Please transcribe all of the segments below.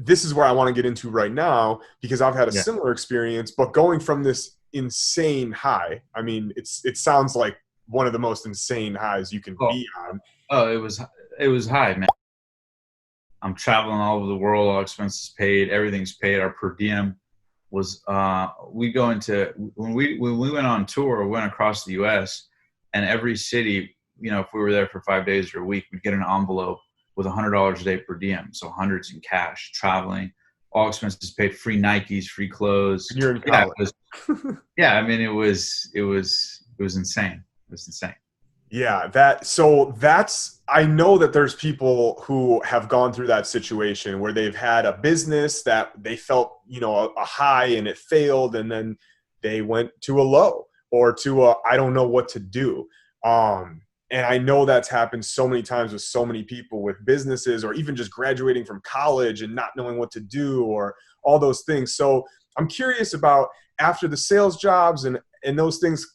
this is where I want to get into right now, because I've had a Yeah. similar experience, but going from this insane high. I mean, it sounds like one of the most insane highs you can Oh, be on. oh, it was high, man. I'm traveling all over the world, all expenses paid, everything's paid. Our per diem was we go into when we went on tour, we went across the US, and every city, if we were there for 5 days or a week, we'd get an envelope with $100 a day per diem. So hundreds in cash, traveling, all expenses paid, free Nikes, free clothes. And you're in Yeah, college. yeah, I mean it was insane. It was insane. Yeah, I know that there's people who have gone through that situation where they've had a business that they felt, a high and it failed, and then they went to a low or to a I don't know what to do. And I know that's happened so many times with so many people with businesses, or even just graduating from college and not knowing what to do, or all those things. So I'm curious about, after the sales jobs and those things,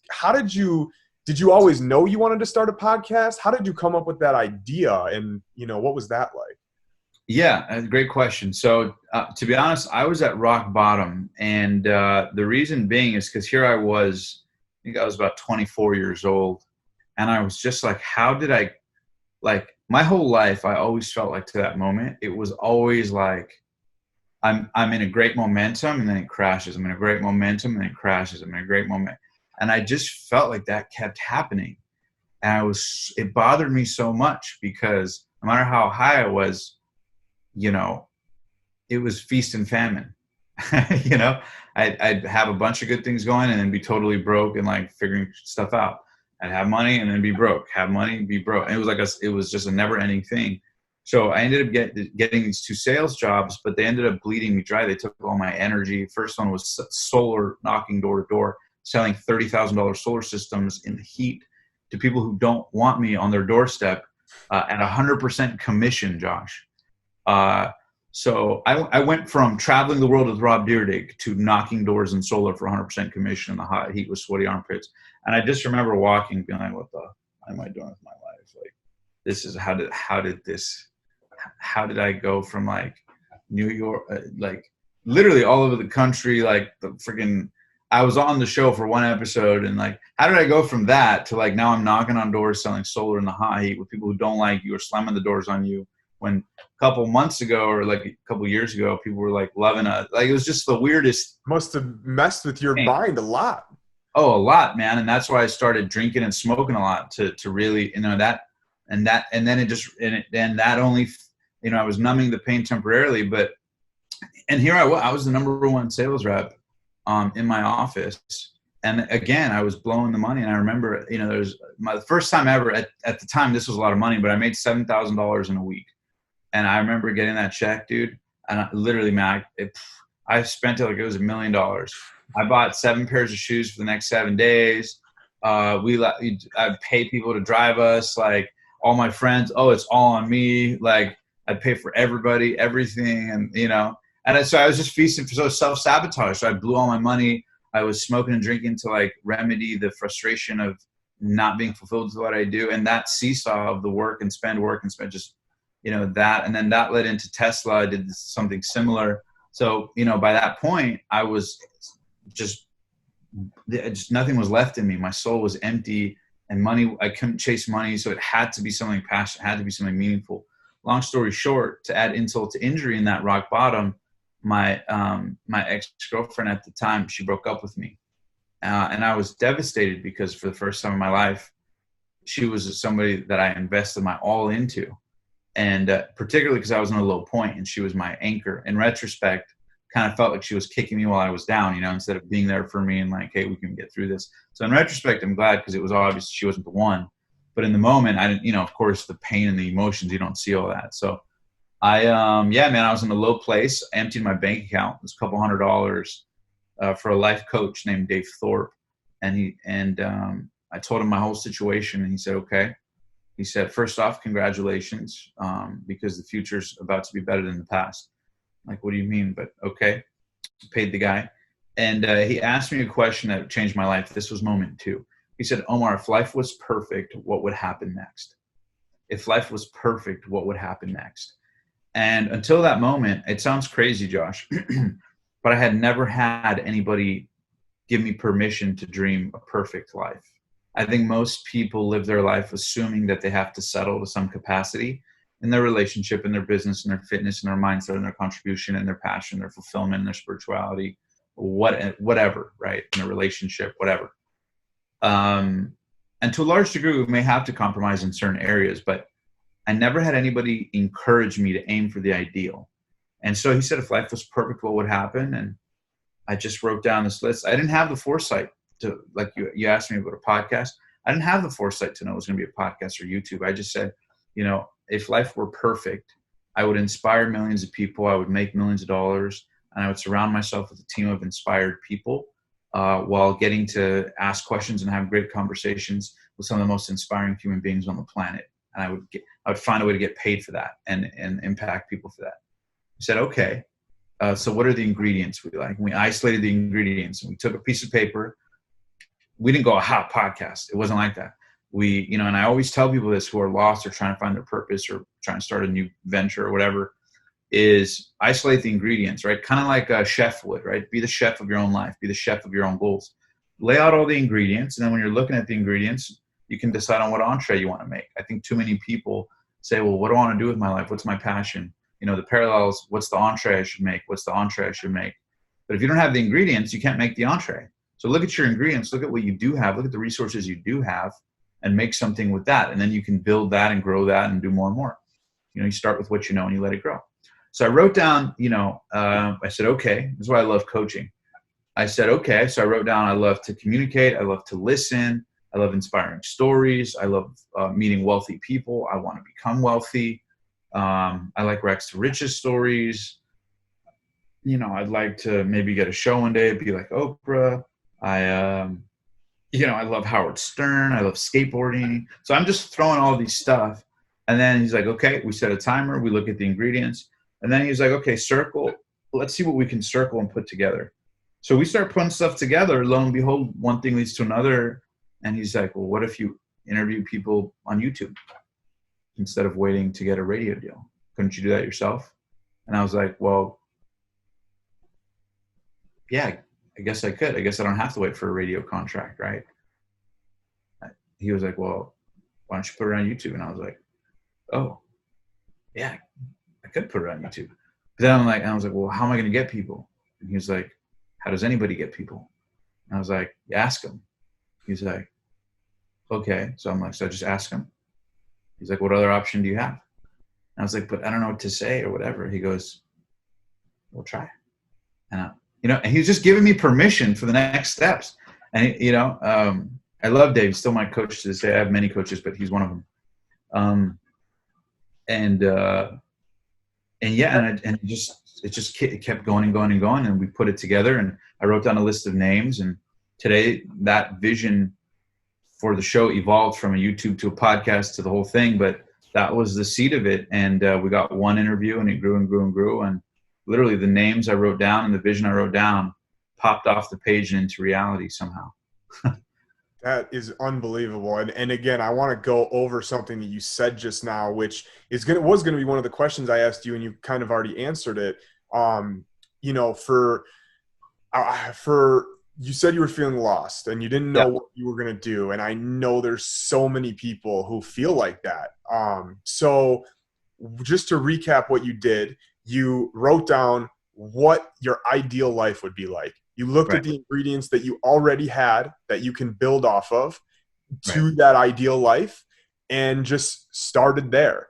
did you always know you wanted to start a podcast? How did you come up with that idea? And, what was that like? Yeah, great question. So, to be honest, I was at rock bottom, and the reason being is because here I was. I think I was about 24 years old, and I was just like, how did I, like, my whole life? I always felt like, to that moment, it was always like, I'm in a great momentum, and then it crashes. I'm in a great momentum, and then it crashes. I'm in a great moment, and I just felt like that kept happening, and it bothered me so much, because no matter how high I was, you know, it was feast and famine. you know, I'd have a bunch of good things going and then be totally broke and like figuring stuff out. I'd have money and then be broke, have money, be broke. And it was like it was just a never ending thing. So I ended up getting these two sales jobs, but they ended up bleeding me dry. They took all my energy. First one was solar, knocking door to door, selling $30,000 solar systems in the heat to people who don't want me on their doorstep, at 100% commission, Josh. So I went from traveling the world with Rob Dyrdek to knocking doors in solar for 100% commission in the hot heat with sweaty armpits. And I just remember walking, being like, "What the am I doing with my life? Like, this is how did I go from like New York, like literally all over the country, like the freaking." I was on the show for one episode, and like, how did I go from that to like now I'm knocking on doors selling solar in the hot heat with people who don't like you or slamming the doors on you, when a couple months ago or like a couple years ago people were like loving it. Like, it was just the weirdest Must have messed with your thing. mind a lot. Oh, a lot, man. And that's why I started drinking and smoking a lot to really, that, and then it just, and that only, I was numbing the pain temporarily, but, and here I was the number one sales rep, in my office. And again, I was blowing the money. And I remember, there's the first time ever at the time, this was a lot of money, but I made $7,000 in a week. And I remember getting that check, dude. And literally, man, I spent it like it was $1 million. I bought 7 pairs of shoes for the next 7 days. I'd pay people to drive us, like all my friends. Oh, it's all on me. Like, I'd pay for everybody, everything. And so I was just feasting, so self-sabotage. So I blew all my money. I was smoking and drinking to like remedy the frustration of not being fulfilled with what I do. And that seesaw of the work and spend, just, that. And then that led into Tesla. I did something similar. So, by that point, I was just nothing was left in me. My soul was empty, and money, I couldn't chase money. So it had to be something passionate, had to be something meaningful. Long story short, to add insult to injury, in that rock bottom, my ex-girlfriend at the time, she broke up with me. And I was devastated, because for the first time in my life, she was somebody that I invested my all into. And particularly because I was in a low point and she was my anchor. In retrospect, kind of felt like she was kicking me while I was down, instead of being there for me and like, hey, we can get through this. So in retrospect, I'm glad, because it was obvious she wasn't the one. But in the moment, I didn't, of course, the pain and the emotions, you don't see all that. So yeah, man, I was in a low place. I emptied my bank account. It was a couple $100 for a life coach named Dave Thorpe. And I told him my whole situation, and he said, okay. He said, first off, congratulations, because the future's about to be better than the past. I'm like, what do you mean? But okay. Paid the guy. And he asked me a question that changed my life. This was moment 2. He said, Omar, if life was perfect, what would happen next? If life was perfect, what would happen next? And until that moment, it sounds crazy, Josh, but I had never had anybody give me permission to dream a perfect life. I think most people live their life assuming that they have to settle to some capacity in their relationship, in their business, in their fitness, in their mindset, in their contribution, in their passion, their fulfillment, in their spirituality, whatever, right? In a relationship, whatever. And to a large degree, we may have to compromise in certain areas, but I never had anybody encourage me to aim for the ideal. And so he said, if life was perfect, what would happen? And I just wrote down this list. I didn't have the foresight to, like you asked me about a podcast. I didn't have the foresight to know it was going to be a podcast or YouTube. I just said, if life were perfect, I would inspire millions of people. I would make millions of dollars, and I would surround myself with a team of inspired people while getting to ask questions and have great conversations with some of the most inspiring human beings on the planet. And I would find a way to get paid for that and impact people for that. I said, okay. So what are the ingredients we like? And we isolated the ingredients, and we took a piece of paper. We didn't go, aha, podcast. It wasn't like that. And I always tell people this who are lost or trying to find their purpose or trying to start a new venture or whatever, is isolate the ingredients, right? Kind of like a chef would, right? Be the chef of your own life. Be the chef of your own goals. Lay out all the ingredients. And then when you're looking at the ingredients, you can decide on what entree you want to make. I think too many people say, well, what do I want to do with my life? What's my passion? The parallels, what's the entree I should make? What's the entree I should make? But if you don't have the ingredients, you can't make the entree. So look at your ingredients, look at what you do have, look at the resources you do have, and make something with that. And then you can build that and grow that and do more and more. You start with what you know and you let it grow. So I wrote down, I said, okay, this is why I love coaching. I said, okay. So I wrote down, I love to communicate. I love to listen. I love inspiring stories. I love meeting wealthy people. I want to become wealthy. I like rags to riches stories. I'd like to maybe get a show one day, be like Oprah. I love Howard Stern. I love skateboarding. So I'm just throwing all these stuff. And then he's like, okay, we set a timer. We look at the ingredients. And then he's like, okay, circle. Let's see what we can circle and put together. So we start putting stuff together. Lo and behold, one thing leads to another. And he's like, well, what if you interview people on YouTube instead of waiting to get a radio deal? Couldn't you do that yourself? And I was like, well, yeah, I guess I could. I guess I don't have to wait for a radio contract, right? He was like, well, why don't you put it on YouTube? And I was like, oh, yeah, I could put it on YouTube. But then I was like, well, how am I going to get people? And he was like, how does anybody get people? And I was like, you ask them. He's like, okay. So I'm like, so I just ask him. He's like, what other option do you have? And I was like, but I don't know what to say or whatever. He goes, we'll try. And and he was just giving me permission for the next steps. And I love Dave. He's still my coach to this day. I have many coaches, but he's one of them. It kept going and going and going, and we put it together. And I wrote down a list of names. And today, that vision for the show evolved from a YouTube to a podcast to the whole thing. But that was the seed of it. And we got one interview, and it grew and grew and grew. And literally, the names I wrote down and the vision I wrote down popped off the page and into reality somehow. That is unbelievable. And again, I want to go over something that you said just now, which was going to be one of the questions I asked you, and you kind of already answered it. You said you were feeling lost and you didn't know what you were going to do. And I know there's so many people who feel like that. So just to recap what you did, you wrote down what your ideal life would be like. You looked at the ingredients that you already had that you can build off of to that ideal life and just started there.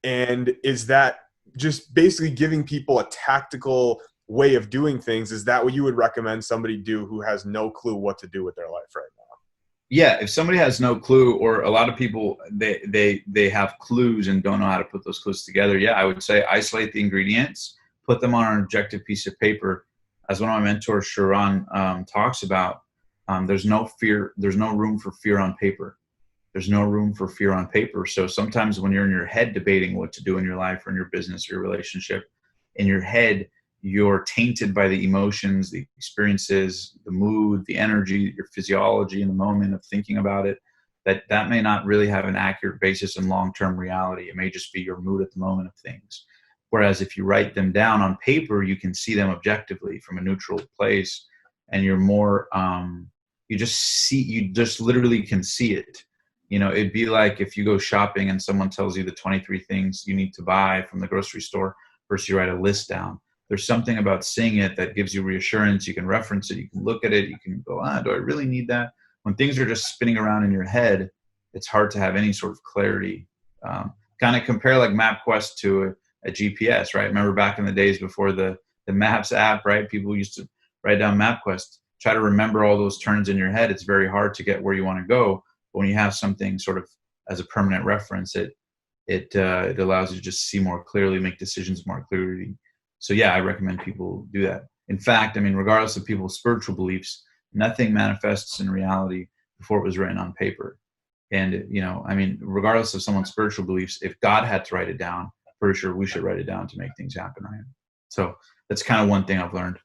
And is that just basically giving people a tactical way of doing things? Is that what you would recommend somebody do who has no clue what to do with their life right now? Yeah, if somebody has no clue, or a lot of people, they have clues and don't know how to put those clues together. Yeah, I would say isolate the ingredients, put them on an objective piece of paper. As one of my mentors, Sharon, talks about, there's no room for fear on paper. There's no room for fear on paper. So sometimes when you're in your head debating what to do in your life or in your business or your relationship, in your head, you're tainted by the emotions, the experiences, the mood, the energy, your physiology in the moment of thinking about it. That may not really have an accurate basis in long-term reality. It may just be your mood at the moment of things. Whereas if you write them down on paper, you can see them objectively from a neutral place, and you're more, you just literally can see it. You know, it'd be like if you go shopping and someone tells you the 23 things you need to buy from the grocery store versus you write a list down. There's something about seeing it that gives you reassurance. You can reference it. You can look at it. You can go, do I really need that? When things are just spinning around in your head, it's hard to have any sort of clarity. Kind of compare like MapQuest to a GPS, right? Remember back in the days before the Maps app, right? People used to write down MapQuest. Try to remember all those turns in your head. It's very hard to get where you want to go. But when you have something sort of as a permanent reference, it allows you to just see more clearly, make decisions more clearly. So yeah, I recommend people do that. In fact, I mean, regardless of people's spiritual beliefs, nothing manifests in reality before it was written on paper. And, you know, I mean, regardless of someone's spiritual beliefs, if God had to write it down, pretty sure we should write it down to make things happen, right? So that's kind of one thing I've learned.